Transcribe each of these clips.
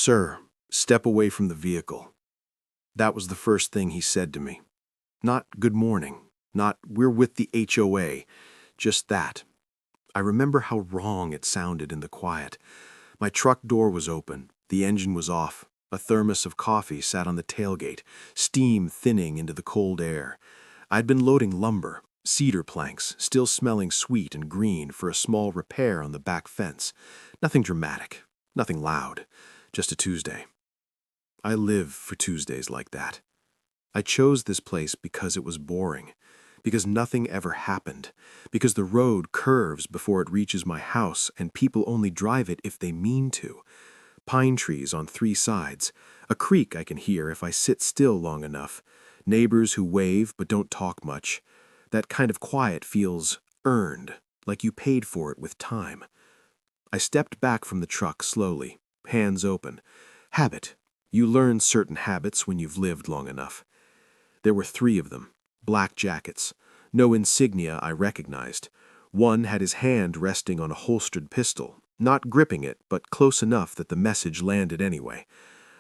"Sir, step away from the vehicle." That was the first thing he said to me. Not "good morning," not "we're with the HOA," just that. I remember how wrong it sounded in the quiet. My truck door was open, the engine was off, a thermos of coffee sat on the tailgate, steam thinning into the cold air. I'd been loading lumber, cedar planks, still smelling sweet and green, for a small repair on the back fence. Nothing dramatic, nothing loud, just a Tuesday. I live for Tuesdays like that. I chose this place because it was boring, because nothing ever happened, because the road curves before it reaches my house and people only drive it if they mean to. Pine trees on 3 sides, a creek I can hear if I sit still long enough, neighbors who wave but don't talk much. That kind of quiet feels earned, like you paid for it with time. I stepped back from the truck slowly, hands open. Habit. You learn certain habits when you've lived long enough. There were 3 of them, black jackets, no insignia I recognized. One had his hand resting on a holstered pistol, not gripping it, but close enough that the message landed anyway.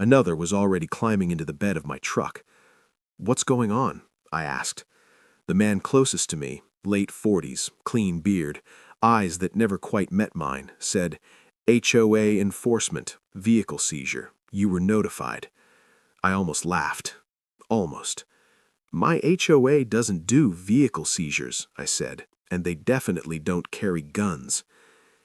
Another was already climbing into the bed of my truck. "What's going on?" I asked. The man closest to me, late 40s, clean beard, eyes that never quite met mine, said, "HOA enforcement, vehicle seizure. You were notified." I almost laughed. Almost. "My HOA doesn't do vehicle seizures," I said, "and they definitely don't carry guns."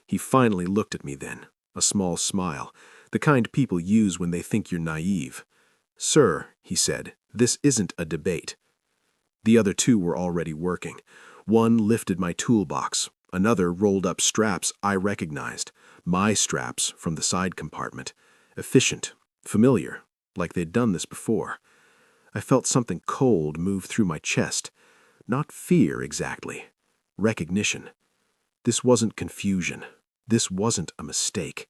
He finally looked at me then, a small smile, the kind people use when they think you're naive. "Sir," he said, "this isn't a debate." The other 2 were already working. One lifted my toolbox. Another rolled up straps I recognized, my straps from the side compartment. Efficient, familiar, like they'd done this before. I felt something cold move through my chest. Not fear exactly. Recognition. This wasn't confusion. This wasn't a mistake.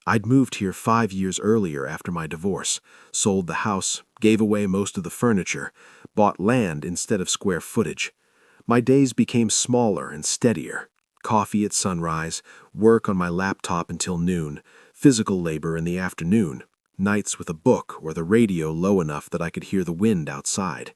I'd moved here 5 years earlier after my divorce, sold the house, gave away most of the furniture, bought land instead of square footage. My days became smaller and steadier. Coffee at sunrise, work on my laptop until noon, physical labor in the afternoon, nights with a book or the radio low enough that I could hear the wind outside.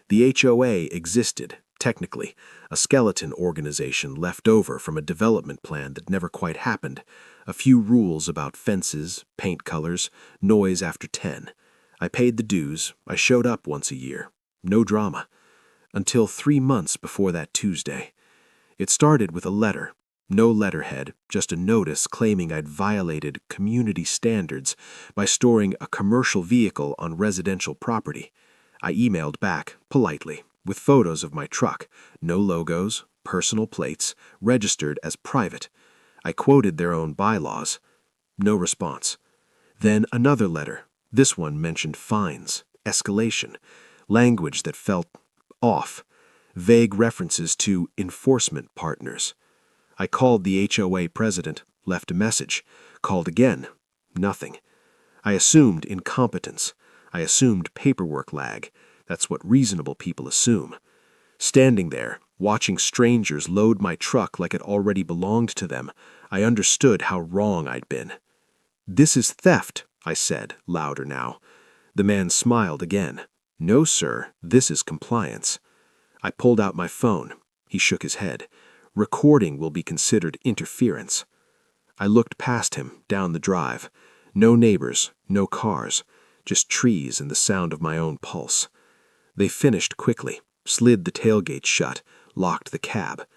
The HOA existed, technically, a skeleton organization left over from a development plan that never quite happened, a few rules about fences, paint colors, noise after 10. I paid the dues, I showed up once a year. No drama. Until 3 months before that Tuesday. It started with a letter. No letterhead, just a notice claiming I'd violated community standards by storing a commercial vehicle on residential property. I emailed back, politely, with photos of my truck, no logos, personal plates, registered as private. I quoted their own bylaws. No response. Then another letter. This one mentioned fines, escalation, language that felt off, vague references to enforcement partners. I called the HOA president, left a message, called again. Nothing. I assumed incompetence. I assumed paperwork lag. That's what reasonable people assume. Standing there, watching strangers load my truck like it already belonged to them, I understood how wrong I'd been. "This is theft," I said, louder now. The man smiled again. "No, sir, this is compliance." I pulled out my phone. He shook his head. "Recording will be considered interference." I looked past him, down the drive. No neighbors, no cars, just trees and the sound of my own pulse. They finished quickly, slid the tailgate shut, locked the cab.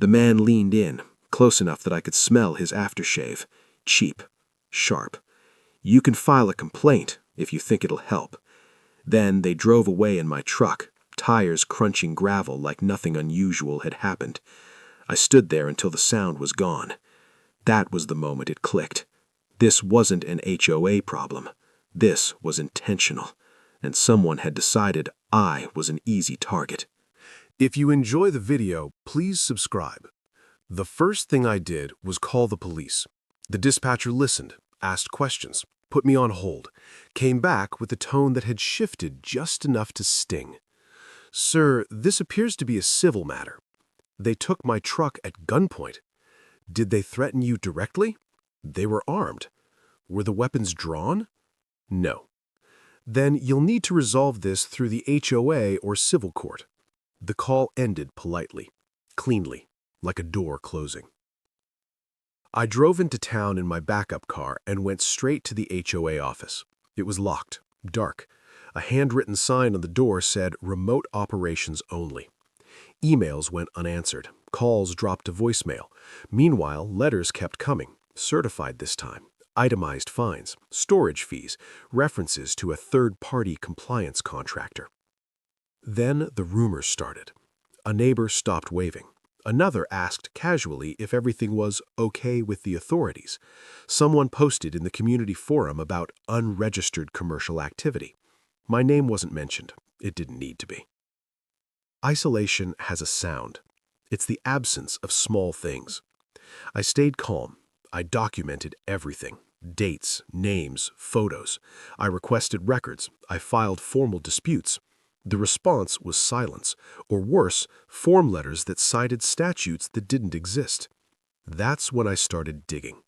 The man leaned in, close enough that I could smell his aftershave. Cheap, sharp. "You can file a complaint if you think it'll help." Then they drove away in my truck, tires crunching gravel like nothing unusual had happened. I stood there until the sound was gone. That was the moment it clicked. This wasn't an HOA problem. This was intentional, and someone had decided I was an easy target. If you enjoy the video, please subscribe. The first thing I did was call the police. The dispatcher listened, asked questions, put me on hold, came back with a tone that had shifted just enough to sting. "Sir, this appears to be a civil matter. They took my truck at gunpoint. Did they threaten you directly? They were armed. Were the weapons drawn? No. Then you'll need to resolve this through the HOA or civil court. The call ended politely, cleanly, like a door closing. I drove into town in my backup car and went straight to the HOA office. It was locked, dark. A handwritten sign on the door said, "Remote operations only." Emails went unanswered. Calls dropped to voicemail. Meanwhile, letters kept coming, certified this time. Itemized fines, storage fees, references to a third-party compliance contractor. Then the rumors started. A neighbor stopped waving. Another asked casually if everything was okay with the authorities. Someone posted in the community forum about unregistered commercial activity. My name wasn't mentioned. It didn't need to be. Isolation has a sound. It's the absence of small things. I stayed calm. I documented everything. Dates, names, photos. I requested records. I filed formal disputes. The response was silence, or worse, form letters that cited statutes that didn't exist. That's when I started digging.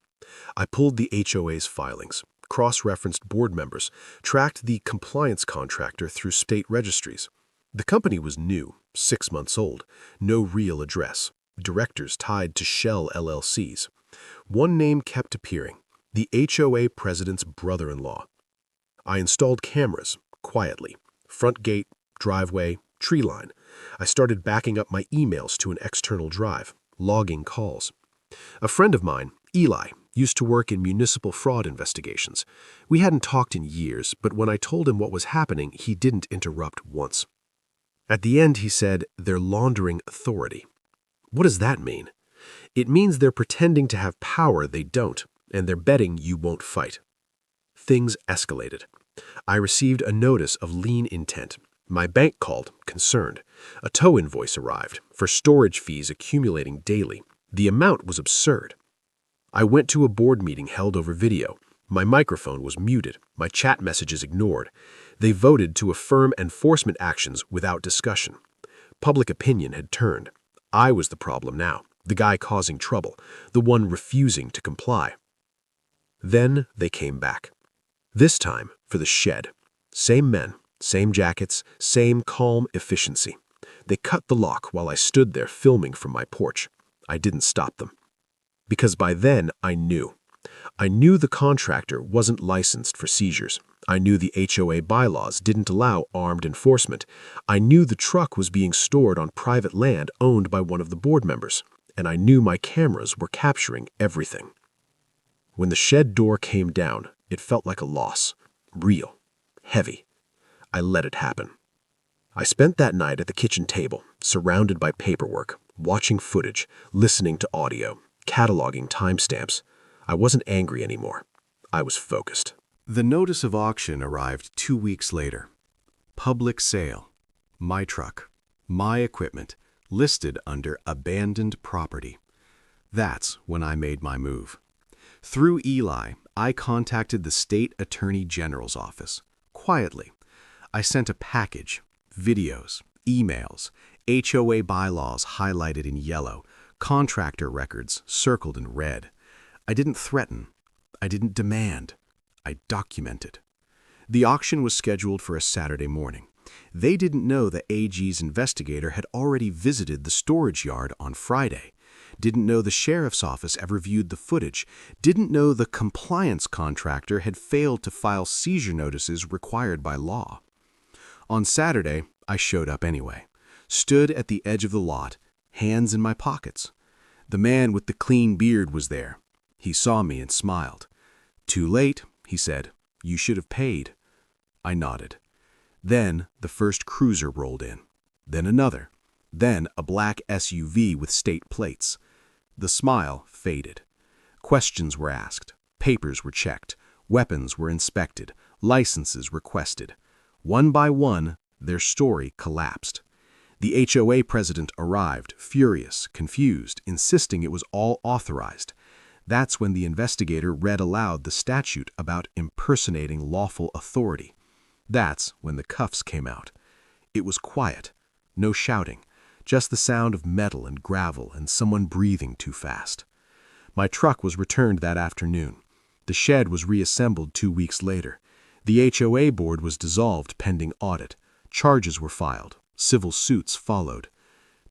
I pulled the HOA's filings, cross-referenced board members, tracked the compliance contractor through state registries. The company was new, 6 months old, no real address, directors tied to shell LLCs. One name kept appearing, the HOA president's brother-in-law. I installed cameras, quietly, front gate, driveway, tree line. I started backing up my emails to an external drive, logging calls. A friend of mine, Eli, used to work in municipal fraud investigations. We hadn't talked in years, but when I told him what was happening, he didn't interrupt once. At the end, he said, "They're laundering authority." What does that mean? It means they're pretending to have power they don't, and they're betting you won't fight. Things escalated. I received a notice of lien intent. My bank called, concerned. A tow invoice arrived, for storage fees accumulating daily. The amount was absurd. I went to a board meeting held over video. My microphone was muted, my chat messages ignored. They voted to affirm enforcement actions without discussion. Public opinion had turned. I was the problem now, the guy causing trouble, the one refusing to comply. Then they came back. This time for the shed. Same men, same jackets, same calm efficiency. They cut the lock while I stood there filming from my porch. I didn't stop them. Because by then I knew. I knew the contractor wasn't licensed for seizures. I knew the HOA bylaws didn't allow armed enforcement. I knew the truck was being stored on private land owned by one of the board members. And I knew my cameras were capturing everything. When the shed door came down, it felt like a loss. Real. Heavy. I let it happen. I spent that night at the kitchen table, surrounded by paperwork, watching footage, listening to audio, cataloging timestamps. I wasn't angry anymore. I was focused. The notice of auction arrived 2 weeks later. Public sale. My truck. My equipment. Listed under abandoned property. That's when I made my move. Through Eli, I contacted the State Attorney General's office. Quietly. I sent a package, videos, emails, HOA bylaws highlighted in yellow, contractor records circled in red. I didn't threaten. I didn't demand. I documented. The auction was scheduled for a Saturday morning. They didn't know the AG's investigator had already visited the storage yard on Friday. Didn't know the sheriff's office ever viewed the footage. Didn't know the compliance contractor had failed to file seizure notices required by law. On Saturday, I showed up anyway. Stood at the edge of the lot, hands in my pockets. The man with the clean beard was there. He saw me and smiled. "Too late," he said. "You should have paid." I nodded. Then the first cruiser rolled in. Then another. Then a black SUV with state plates. The smile faded. Questions were asked. Papers were checked. Weapons were inspected. Licenses requested. One by one, their story collapsed. The HOA president arrived, furious, confused, insisting it was all authorized. That's when the investigator read aloud the statute about impersonating lawful authority. That's when the cuffs came out. It was quiet, no shouting, just the sound of metal and gravel and someone breathing too fast. My truck was returned that afternoon. The shed was reassembled 2 weeks later. The HOA board was dissolved pending audit. Charges were filed. Civil suits followed.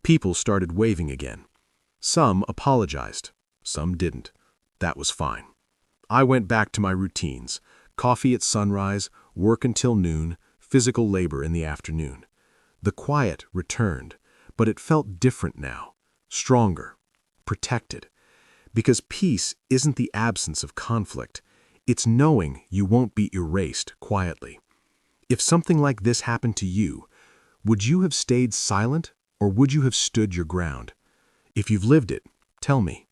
People started waving again. Some apologized. Some didn't. That was fine. I went back to my routines. Coffee at sunrise, work until noon, physical labor in the afternoon. The quiet returned, but it felt different now. Stronger. Protected. Because peace isn't the absence of conflict. It's knowing you won't be erased quietly. If something like this happened to you, would you have stayed silent or would you have stood your ground? If you've lived it, tell me.